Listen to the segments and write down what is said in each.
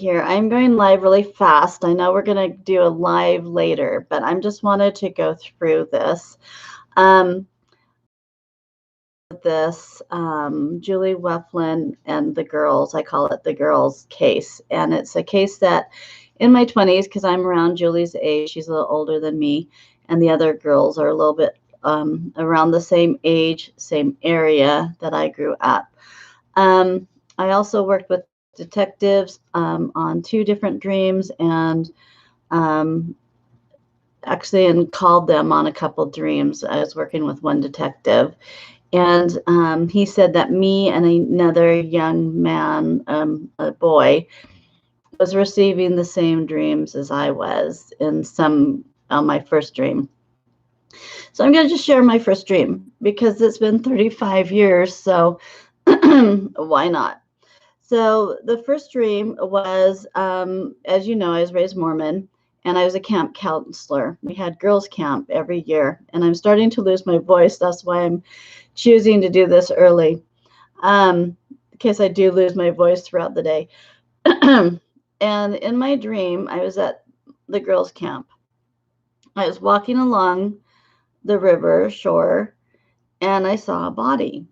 here. I'm going live really fast. I know we're going to do a live later, but I'm just wanted to go through this. Um, Julie Weflen and the girls, I call it the girls case. And it's a case that in my 20s, because I'm around Julie's age, she's a little older than me, and the other girls are a little bit around the same age, same area that I grew up. I also worked with detectives on 2 different dreams, and actually and called them on a couple dreams. I was working with one detective, and he said that me and another young man, a boy, was receiving the same dreams as I was in on my first dream. So I'm going to just share my first dream because it's been 35 years, so why not? So the first dream was, as you know, I was raised Mormon, and I was a camp counselor. We had girls' camp every year, and I'm starting to lose my voice. That's why I'm choosing to do this early, in case I do lose my voice throughout the day. And in my dream, I was at the girls' camp. I was walking along the river shore, and I saw a body.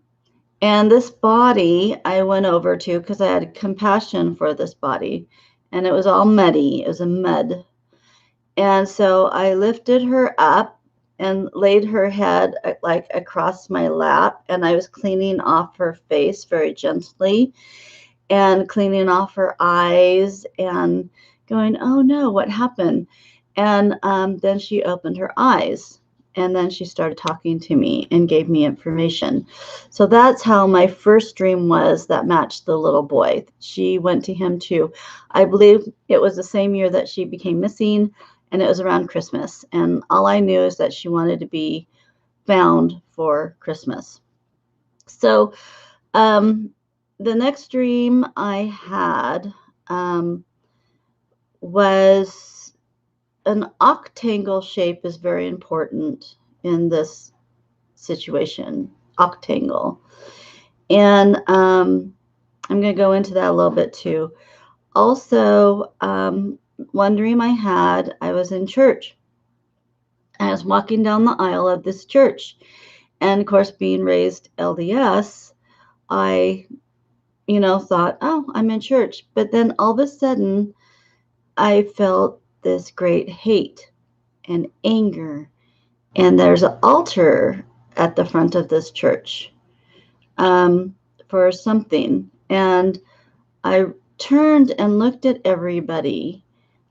And this body I went over to because I had compassion for this body, and it was all muddy. It was a mud. And so I lifted her up and laid her head like across my lap, and I was cleaning off her face very gently and cleaning off her eyes and going, oh no, what happened? And then she opened her eyes. And then she started talking to me and gave me information. So that's how my first dream was that matched the little boy. She went to him too. I believe it was the same year that she became missing, and it was around Christmas. And all I knew is that she wanted to be found for Christmas. So the next dream I had was an octangle shape is very important in this situation, octangle. And I'm going to go into that a little bit too. Also, one dream I had, I was in church. I was walking down the aisle of this church. And of course, being raised LDS, I, thought, oh, I'm in church. But then all of a sudden, I felt this great hate and anger. And there's an altar at the front of this church for something. And I turned and looked at everybody,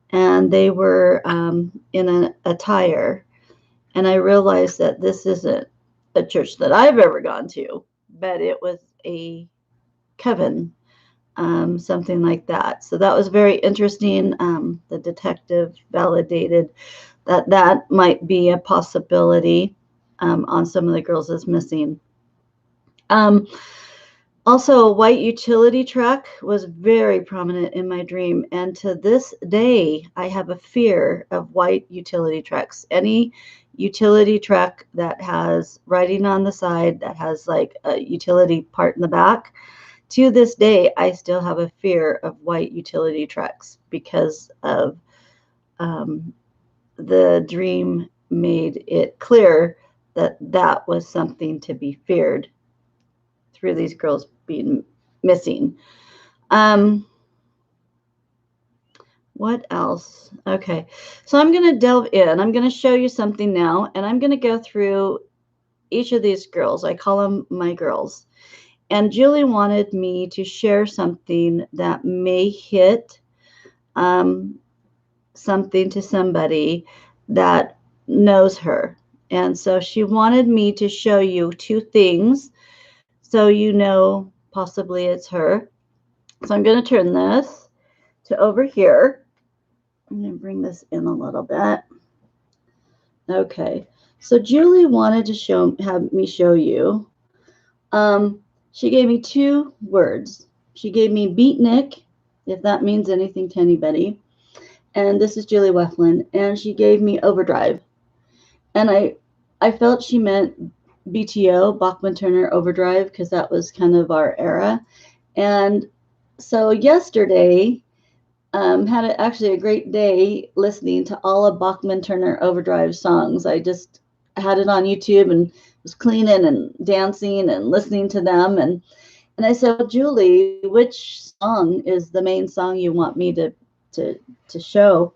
and they were in an attire. And I realized that this isn't a church that I've ever gone to, but it was a coven, something like that. So that was very interesting. The detective validated that might be a possibility on some of the girls that's missing. Also, a white utility truck was very prominent in my dream. And to this day, I have a fear of white utility trucks. Any utility truck that has writing on the side, that has like a utility part in the back, to this day, I still have a fear of white utility trucks because of the dream made it clear that that was something to be feared through these girls being missing. What else? Okay, so I'm going to delve in. I'm going to show you something now, and I'm going to go through each of these girls. I call them my girls. And Julie wanted me to share something that may hit something to somebody that knows her. And so she wanted me to show you 2 things so you know possibly it's her. So I'm going to turn this to over here. I'm going to bring this in a little bit. Okay. So Julie wanted to have me show you. She gave me 2 words. She gave me beatnik, if that means anything to anybody. And this is Julie Weflen. And she gave me overdrive. And I felt she meant BTO, Bachman Turner Overdrive, because that was kind of our era. And so yesterday, had actually a great day listening to all of Bachman Turner Overdrive songs. I just had it on YouTube and was cleaning and dancing and listening to them. And I said, well, Julie, which song is the main song you want me to show?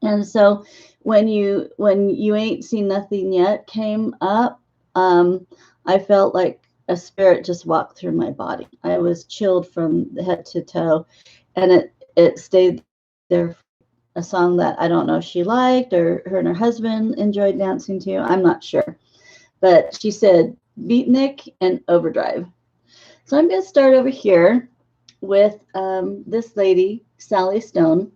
And so when you Ain't Seen Nothing Yet came up, I felt like a spirit just walked through my body. I was chilled from head to toe, and it stayed there. A song that I don't know if she liked or her and her husband enjoyed dancing to. I'm not sure, but she said Beatnik and Overdrive. So I'm going to start over here with this lady, Sally Stone.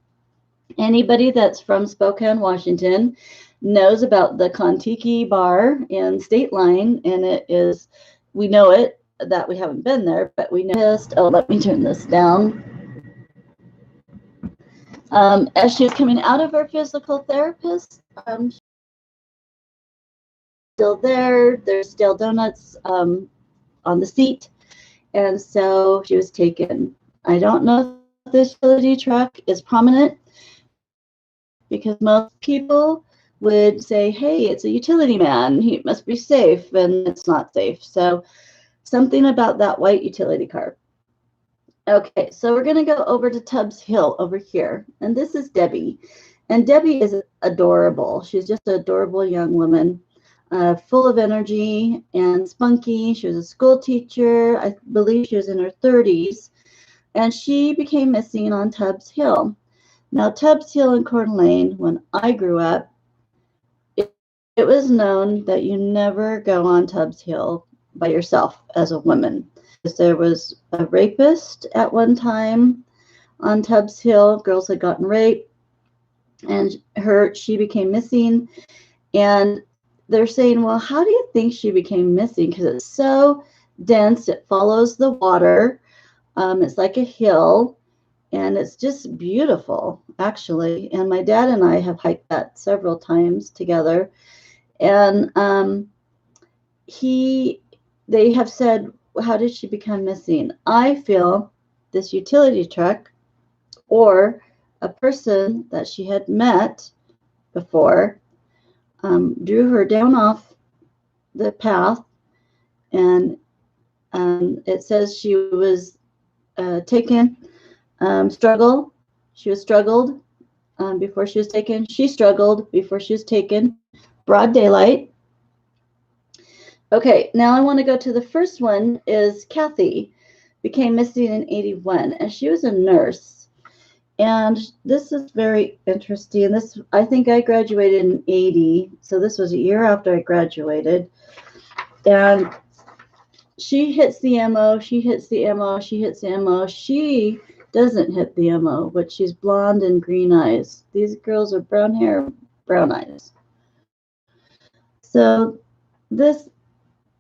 Anybody that's from Spokane, Washington knows about the Kontiki Bar in State Line, and it is, we know it, that we haven't been there, but we know. Oh, let me turn this down. As she was coming out of her physical therapist, still there. There's still donuts on the seat, and so she was taken. I don't know if this utility truck is prominent, because most people would say, hey, it's a utility man, he must be safe, and it's not safe. So something about that white utility car. Okay, so we're going to go over to Tubbs Hill over here, and this is Debbie. And Debbie is adorable. She's just an adorable young woman, full of energy and spunky. She was a school teacher. I believe she was in her 30s, and she became missing on Tubbs Hill. Now, Tubbs Hill and Coeur d'Alene, when I grew up, it was known that you never go on Tubbs Hill by yourself as a woman. There was a rapist at one time on Tubbs Hill. Girls had gotten raped, and she became missing. And they're saying, well, how do you think she became missing? Because it's so dense. It follows the water. It's like a hill. And it's just beautiful, actually. And my dad and I have hiked that several times together. And they have said, how did she become missing? I feel this utility truck or a person that she had met before drew her down off the path. And it says she was taken, She was struggled before she was taken. She struggled before she was taken. Broad daylight. Okay, now I want to go to the first one. Is Kathy became missing in 81, and she was a nurse. And this is very interesting. I think I graduated in 80, so this was a year after I graduated. And she hits the MO, she hits the MO, she hits the MO. She doesn't hit the MO, but she's blonde and green eyes. These girls are brown hair, brown eyes. So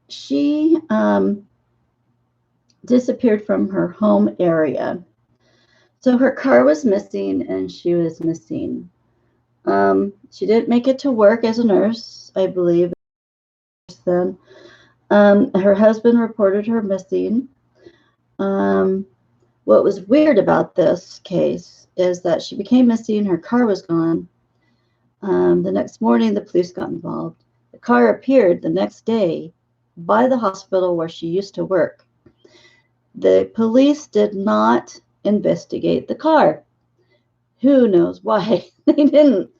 she disappeared from her home area. So her car was missing, and she was missing. She didn't make it to work as a nurse, I believe. Then her husband reported her missing. What was weird about this case is that she became missing. Her car was gone. The next morning, the police got involved. The car appeared the next day by the hospital where she used to work. The police did not investigate the car. Who knows why? They didn't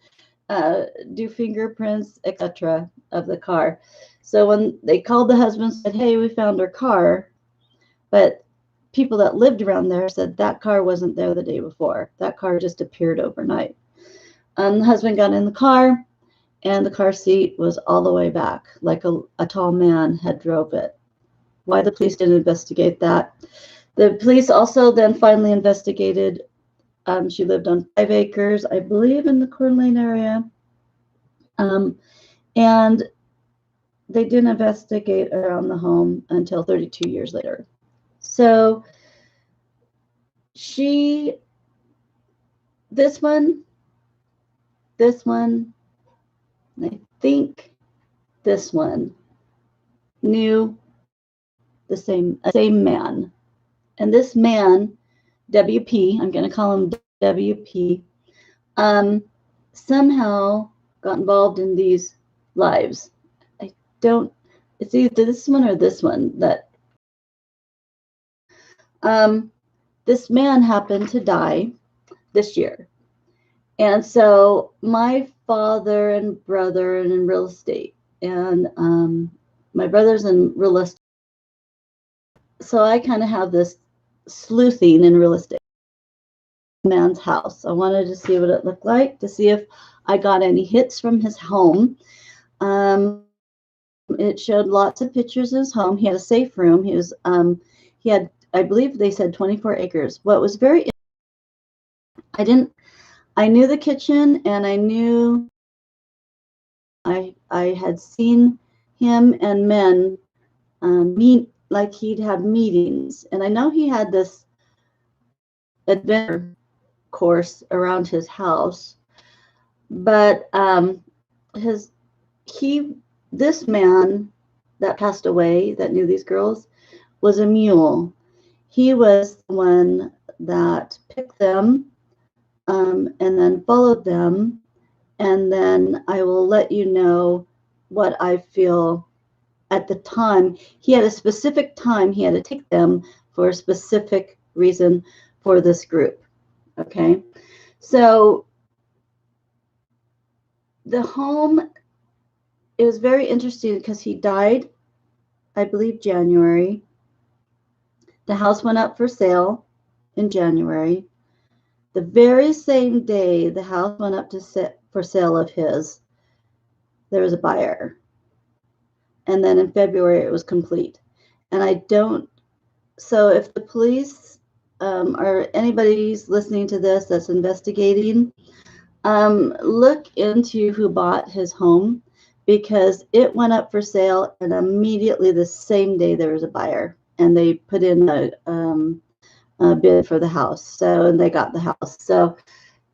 do fingerprints, etc. of the car. So when they called the husband and said, hey, we found her car, but people that lived around there said that car wasn't there the day before. That car just appeared overnight. The husband got in the car, and the car seat was all the way back, like a tall man had drove it. Why the police didn't investigate that? The police also then finally investigated. She lived on 5 acres, I believe, in the Coeur d'Alene area. And they didn't investigate around the home until 32 years later. So this one, I think this one knew the same man. And this man, WP, I'm going to call him WP, somehow got involved in these lives. I don't, it's either this one or this one that, this man happened to die this year. And so my father and brother are in real estate, and my brother's in real estate. So I kind of have this sleuthing in real estate. Man's house. I wanted to see what it looked like, to see if I got any hits from his home. It showed lots of pictures of his home. He had a safe room. He had, I believe they said 24 acres. What was very, I knew the kitchen, and I knew I had seen him and men meet, like he'd have meetings, and I know he had this adventure course around his house, but this man that passed away that knew these girls was a mule. He was the one that picked them, and then followed them, and then I will let you know what I feel at the time. He had a specific time he had to take them for a specific reason for this group. Okay, so the home, it was very interesting because he died, I believe, January. The house went up for sale in January. The very same day the house went up for sale of his, there was a buyer. And then in February it was complete. And so if the police or anybody's listening to this that's investigating, look into who bought his home, because it went up for sale and immediately the same day there was a buyer, and they put in a bid for the house. And they got the house. So,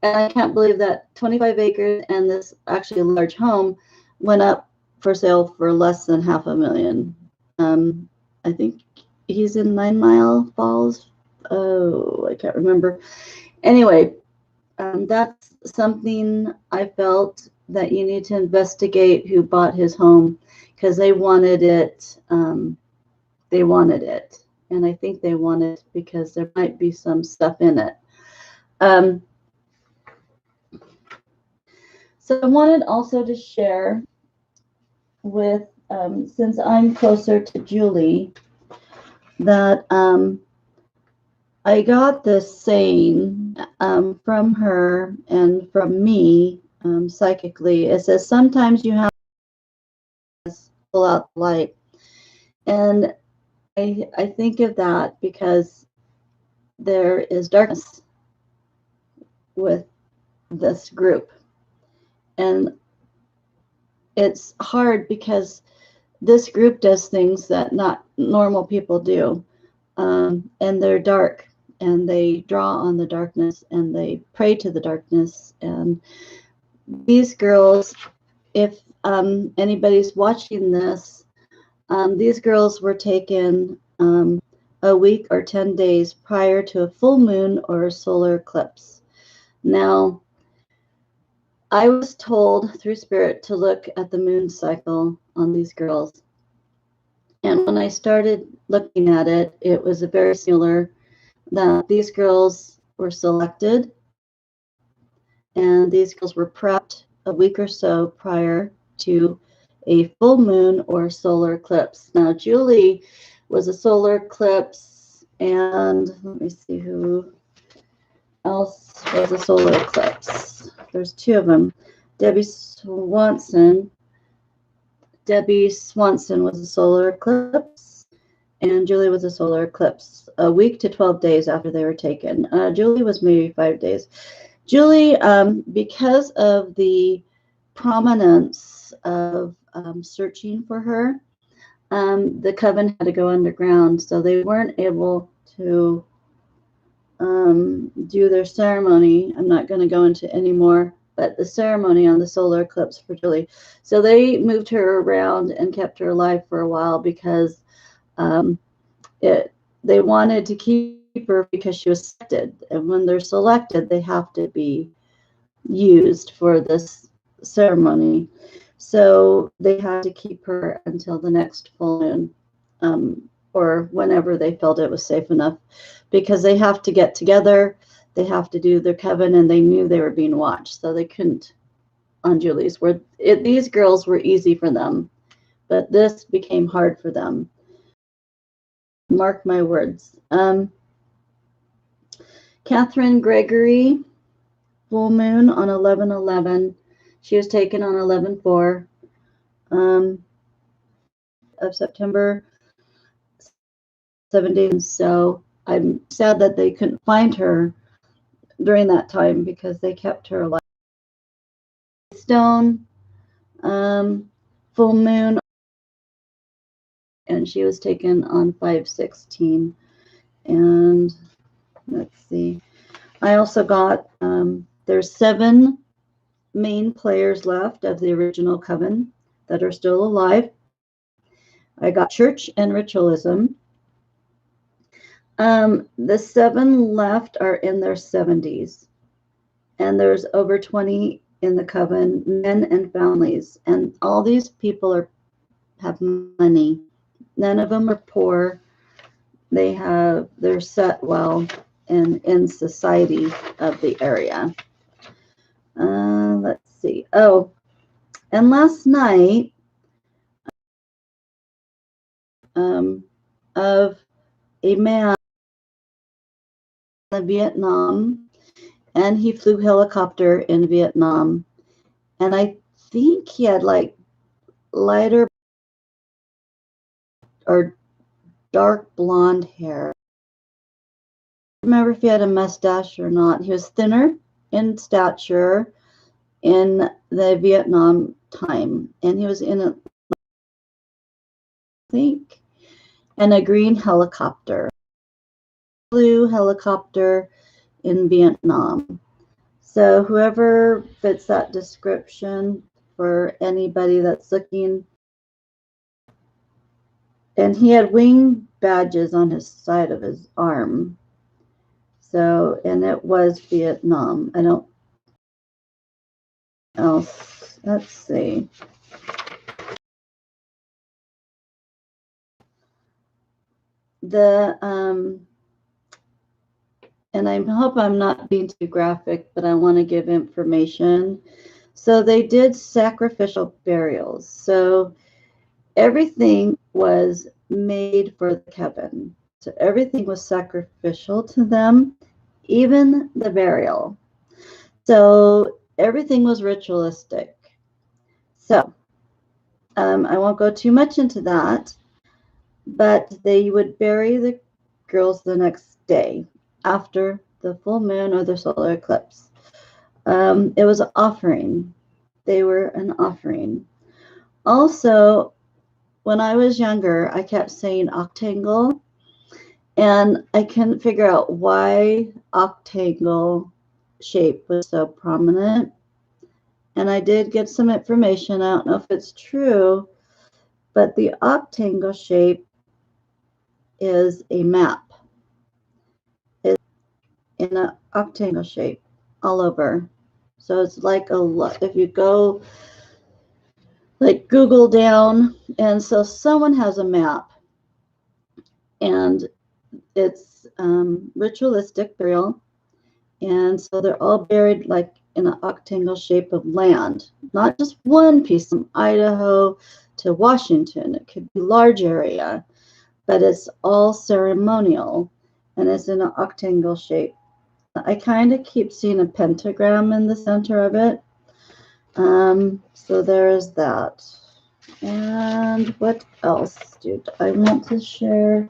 and I can't believe that 25 acres and this actually a large home went up for sale for less than $500,000. I think he's in 9 Mile Falls. Oh, I can't remember. Anyway, that's something I felt that you need to investigate who bought his home, because they wanted it. They wanted it. And I think they want it because there might be some stuff in it. So I wanted also to share with, since I'm closer to Julie, that I got this saying from her and from me psychically. It says, sometimes you have to pull out the light. And I think of that because there is darkness with this group. And it's hard because this group does things that not normal people do. And they're dark, and they draw on the darkness, and they pray to the darkness. And these girls, if anybody's watching this, these girls were taken a week or 10 days prior to a full moon or a solar eclipse. Now, I was told through Spirit to look at the moon cycle on these girls. And when I started looking at it, it was a very similar, that these girls were selected, and these girls were prepped a week or so prior to a full moon or solar eclipse. Now, Julie was a solar eclipse, and let me see who else was a solar eclipse. There's 2 of them. Debbie Swanson was a solar eclipse, and Julie was a solar eclipse a week to 12 days after they were taken. Julie was maybe 5 days. Julie, because of the prominence of searching for her, the coven had to go underground, so they weren't able to do their ceremony. I'm not going to go into any more, but the ceremony on the solar eclipse for Julie. So they moved her around and kept her alive for a while because they wanted to keep her because she was selected. And when they're selected, they have to be used for this ceremony. So they had to keep her until the next full moon, or whenever they felt it was safe enough, because they have to get together, they have to do their coven, and they knew they were being watched, so they couldn't on Julie's. These girls were easy for them, but this became hard for them. Mark my words. Catherine Gregory, full moon on 11/11. She was taken on 11/4 of September 17. So I'm sad that they couldn't find her during that time because they kept her alive. Stone, full moon, and she was taken on 5/16. And let's see. I also got, there's 7 main players left of the original coven that are still alive. I got church and ritualism. The 7 left are in their 70s, and there's over 20 in the coven, men and families, and all these people have money. None of them are poor. They're set well in society of the area. Let's see. Oh, and last night, of a man in Vietnam, and he flew helicopter in Vietnam, and I think he had like lighter or dark blonde hair. I don't remember if he had a mustache or not. He was thinner in stature in the Vietnam time, and he was in a, I think, in a green helicopter, blue helicopter in Vietnam. So whoever fits that description for anybody that's looking. And he had wing badges on his side of his arm. So, and it was Vietnam. I don't else. Let's see. And I hope I'm not being too graphic, but I want to give information. So they did sacrificial burials. So everything was made for the coven. So everything was sacrificial to them, even the burial. So everything was ritualistic. So I won't go too much into that, but they would bury the girls the next day after the full moon or the solar eclipse. It was an offering. They were an offering. Also, when I was younger, I kept saying octangle, and I couldn't figure out why octangle shape was so prominent. And I did get some information. I don't know if it's true, but the octangle shape is a map. It's in an octangle shape all over. So it's like if you go like Google down, and so someone has a map, and it's ritualistic burial, and so they're all buried like in an octangle shape of land, not just one piece from Idaho to Washington. It could be a large area, but it's all ceremonial, and it's in an octangle shape. I kind of keep seeing a pentagram in the center of it. So there's that. And what else did I want to share?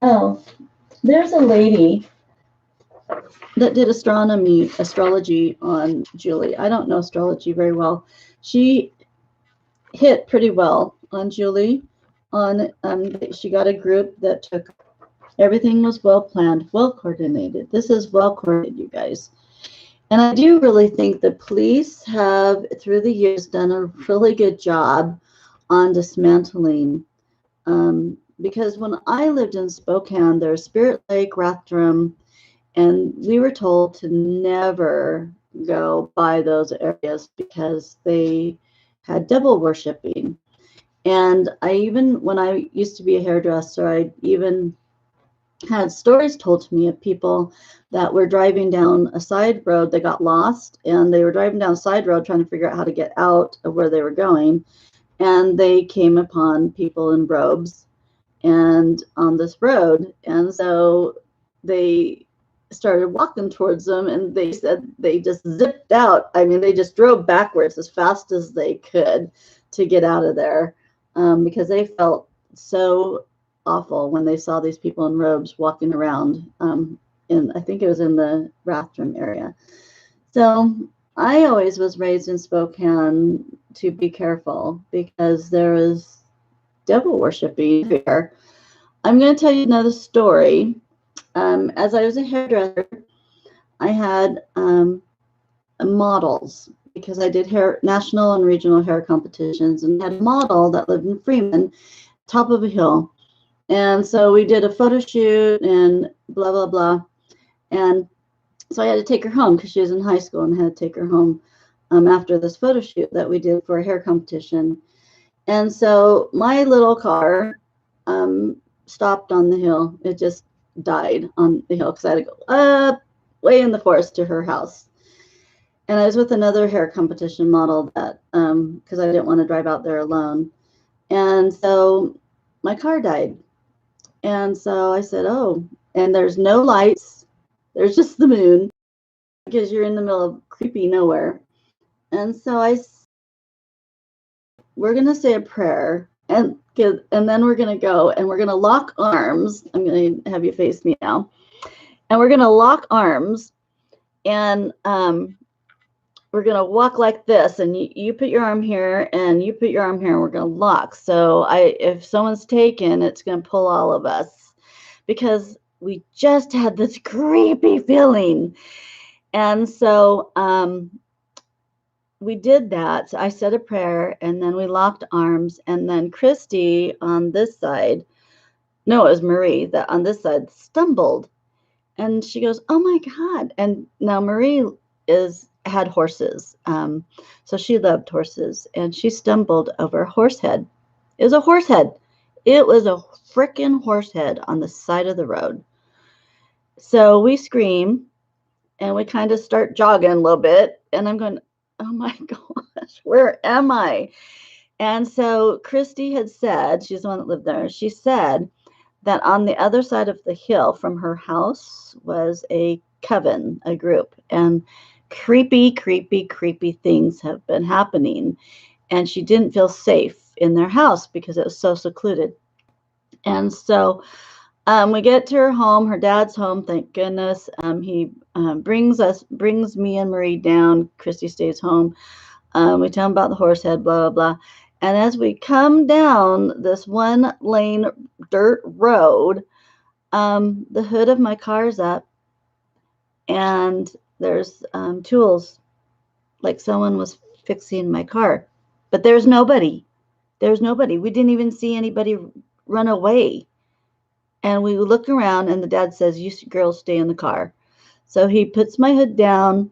Oh, there's a lady that did astrology on Julie. I don't know astrology very well. She hit pretty well on Julie. She got a group that took, everything was well planned, well coordinated. This is well coordinated, you guys. And I do really think the police have, through the years, done a really good job on dismantling. Because when I lived in Spokane, there's Spirit Lake, Rathdrum, and we were told to never go by those areas because they had devil worshiping. And when I used to be a hairdresser, I even had stories told to me of people that were driving down a side road. They got lost and they were driving down a side road trying to figure out how to get out of where they were going. And they came upon people in robes and on this road. And so they started walking towards them, and they said they just zipped out. I mean, they just drove backwards as fast as they could to get out of there, because they felt so awful when they saw these people in robes walking around. I think it was in the Rathdrum area. So I always was raised in Spokane to be careful because there is devil worshiping here. I'm going to tell you another story. As I was a hairdresser, I had models because I did national and regional hair competitions, and had a model that lived in Freeman, top of a hill. And so we did a photo shoot and blah, blah, blah. And so I had to take her home because she was in high school, and I had to take her home after this photo shoot that we did for a hair competition. And so my little car stopped on the hill. It just died on the hill because I had to go up way in the forest to her house. And I was with another hair competition model that, because I didn't want to drive out there alone. And so my car died. And so I said, oh, and there's no lights. There's just the moon because you're in the middle of creepy nowhere. And so we're going to say a prayer, and then we're going to go and we're going to lock arms. I'm going to have you face me now. And we're going to lock arms, and we're going to walk like this, and you put your arm here and you put your arm here, and we're going to lock. So if someone's taken, it's going to pull all of us, because we just had this creepy feeling. And so we did that. So I said a prayer, and then we locked arms, and then Christy on this side, no, it was Marie that on this side stumbled, and she goes, oh my God. And now Marie had horses. So she loved horses, and she stumbled over a horse head. It was a horse head. It was a freaking horse head on the side of the road. So we scream, and we kind of start jogging a little bit, and I'm going, oh my gosh, where am I? And so Christy had said, she's the one that lived there, she said that on the other side of the hill from her house was a coven, a group, and creepy things have been happening. And she didn't feel safe in their house because it was so secluded. And so we get to her home. Her dad's home, thank goodness. He brings me and Marie down. Christy stays home. We tell him about the horse head, blah, blah, blah. And as we come down this one lane dirt road, the hood of my car's up, and there's tools, like someone was fixing my car. But there's nobody. There's nobody. We didn't even see anybody run away. And we look around, and the dad says, you girls stay in the car. So he puts my hood down,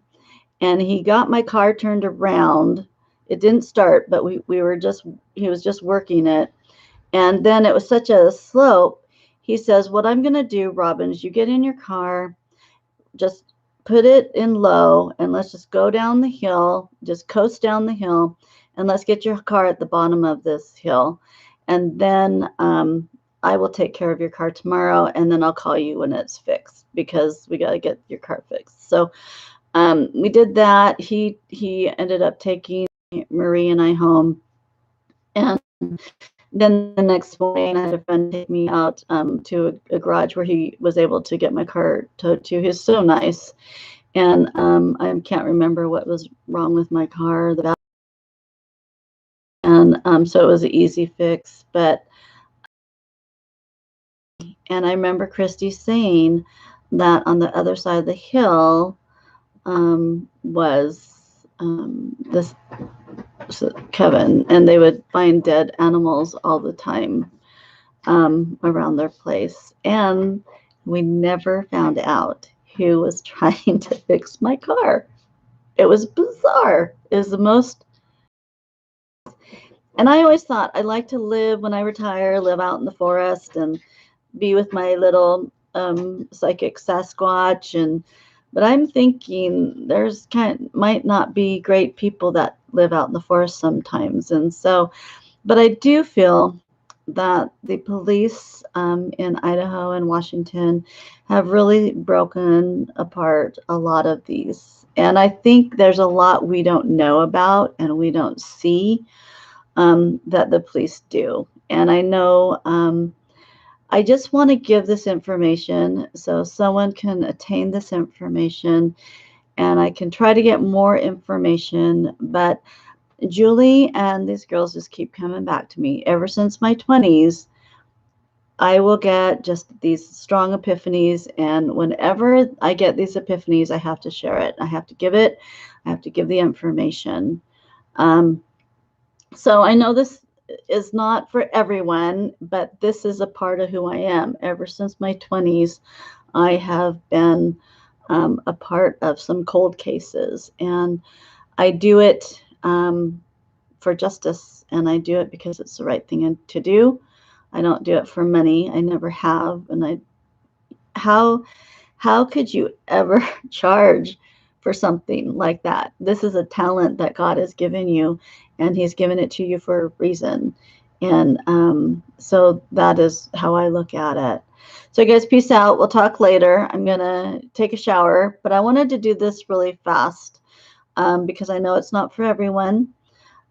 and he got my car turned around. It didn't start, but he was just working it. And then it was such a slope. He says, what I'm going to do, Robin, is you get in your car, just put it in low, and let's just go down the hill, just coast down the hill, and let's get your car at the bottom of this hill. And then I will take care of your car tomorrow, and then I'll call you when it's fixed, because we got to get your car fixed. So we did that. He ended up taking Marie and I home. And then the next morning, I had a friend take me out to a garage where he was able to get my car towed to. He's so nice. And I can't remember what was wrong with my car. And so it was an easy fix. And I remember Christy saying that on the other side of the hill, was this Kevin, and they would find dead animals all the time around their place. And we never found out who was trying to fix my car. It was bizarre. It was the most. And I always thought I'd like to live when I retire, live out in the forest and be with my little psychic Sasquatch. But I'm thinking there's might not be great people that live out in the forest sometimes. And so, but I do feel that the police in Idaho and Washington have really broken apart a lot of these. And I think there's a lot we don't know about and we don't see that the police do. And I know I just want to give this information so someone can attain this information, and I can try to get more information. But Julie and these girls just keep coming back to me. Ever since my 20s, I will get just these strong epiphanies. And whenever I get these epiphanies, I have to share it. I have to give it. I have to give the information. So I know this is not for everyone, but this is a part of who I am. Ever since my 20s, I have been a part of some cold cases, and I do it for justice, and I do it because it's the right thing to do. I don't do it for money. I never have. And how could you ever charge for something like that? This is a talent that God has given you, and He's given it to you for a reason. And so that is how I look at it. So, guys, peace out. We'll talk later. I'm going to take a shower, but I wanted to do this really fast because I know it's not for everyone.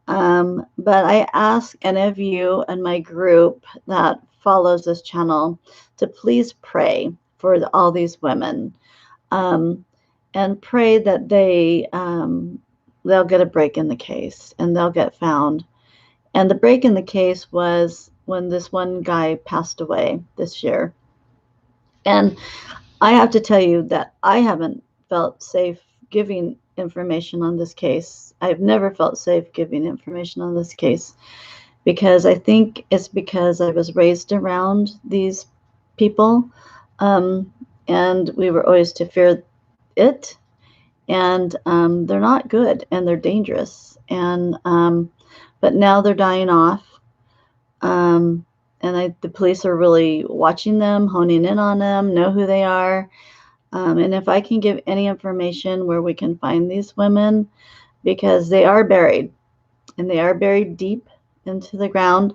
But I ask any of you and my group that follows this channel to please pray for all these women, and pray that they'll get a break in the case and they'll get found. And the break in the case was when this one guy passed away this year. And I have to tell you that I haven't felt safe giving information on this case. I've never felt safe giving information on this case because I think it's because I was raised around these people, and we were always to fear it. And they're not good and they're dangerous. And but now they're dying off. And the police are really watching them, honing in on them, know who they are. And if I can give any information where we can find these women, because they are buried, and they are buried deep into the ground,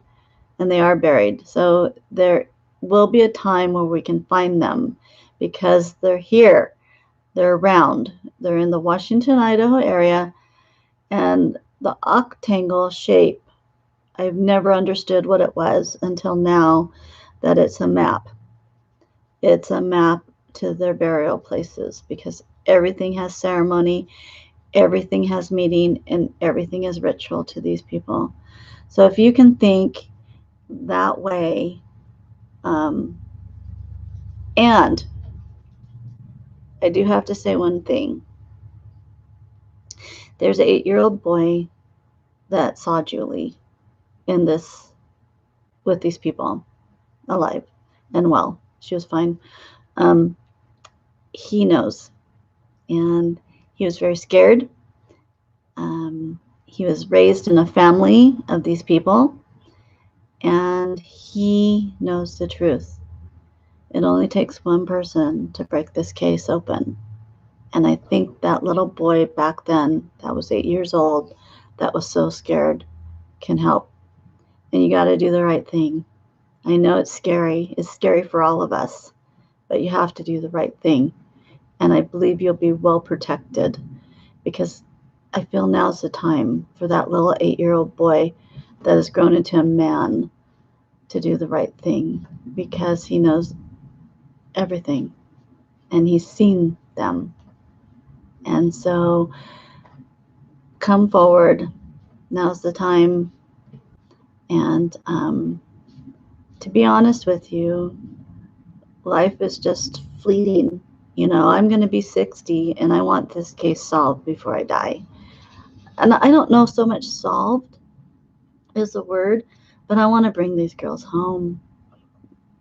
and they are buried. So there will be a time where we can find them because they're here, they're around, they're in the Washington, Idaho area. And the octangle shape, I've never understood what it was until now, that it's a map. It's a map to their burial places because everything has ceremony, everything has meaning, and everything is ritual to these people. So if you can think that way, and I do have to say one thing. There's an 8-year-old boy that saw Julie in this with these people, alive and well. She was fine. He knows, and he was very scared. He was raised in a family of these people, and he knows the truth. It only takes one person to break this case open. And I think that little boy back then, that was 8 years old, that was so scared, can help. And you got to do the right thing. I know it's scary. It's scary for all of us, but you have to do the right thing. And I believe you'll be well protected, because I feel now's the time for that little 8-year-old boy that has grown into a man to do the right thing, because he knows everything and he's seen them. And so come forward. Now's the time. And to be honest with you, life is just fleeting. You know, I'm going to be 60 and I want this case solved before I die. And I don't know so much solved is the word, but I want to bring these girls home.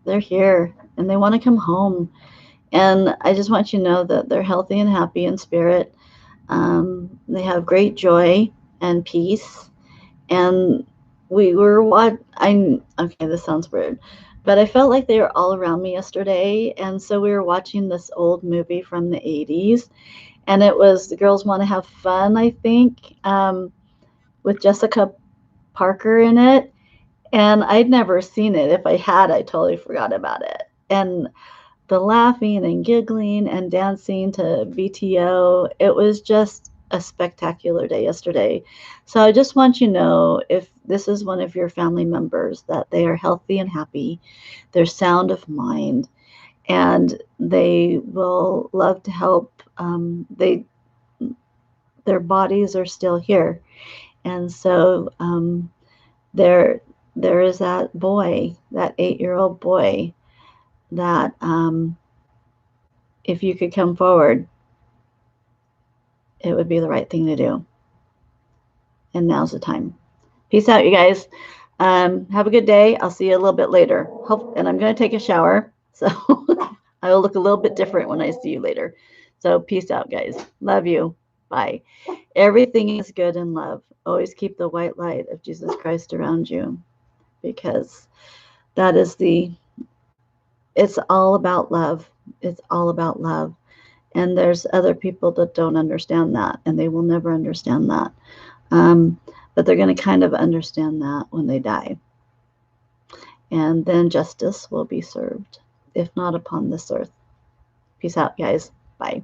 They're here and they want to come home. And I just want you to know that they're healthy and happy in spirit. They have great joy and peace. And we were okay, this sounds weird, but I felt like they were all around me yesterday. And so we were watching this old movie from the 80s, and it was The Girls Want to Have Fun, I think, with Jessica Parker in it. And I'd never seen it. If I had, I totally forgot about it. And the laughing and giggling and dancing to BTO, it was just a spectacular day yesterday. So I just want you to know, if this is one of your family members, that they are healthy and happy, they're sound of mind, and they will love to help. Their bodies are still here. And so there is that boy, that 8-year-old boy, that if you could come forward, it would be the right thing to do. And now's the time. Peace out, you guys. Have a good day. I'll see you a little bit later. And I'm going to take a shower, so I will look a little bit different when I see you later. So peace out, guys. Love you. Bye. Everything is good in love. Always keep the white light of Jesus Christ around you, because that is it's all about love. It's all about love. And there's other people that don't understand that, and they will never understand that. But they're going to kind of understand that when they die. And then justice will be served, if not upon this earth. Peace out, guys. Bye.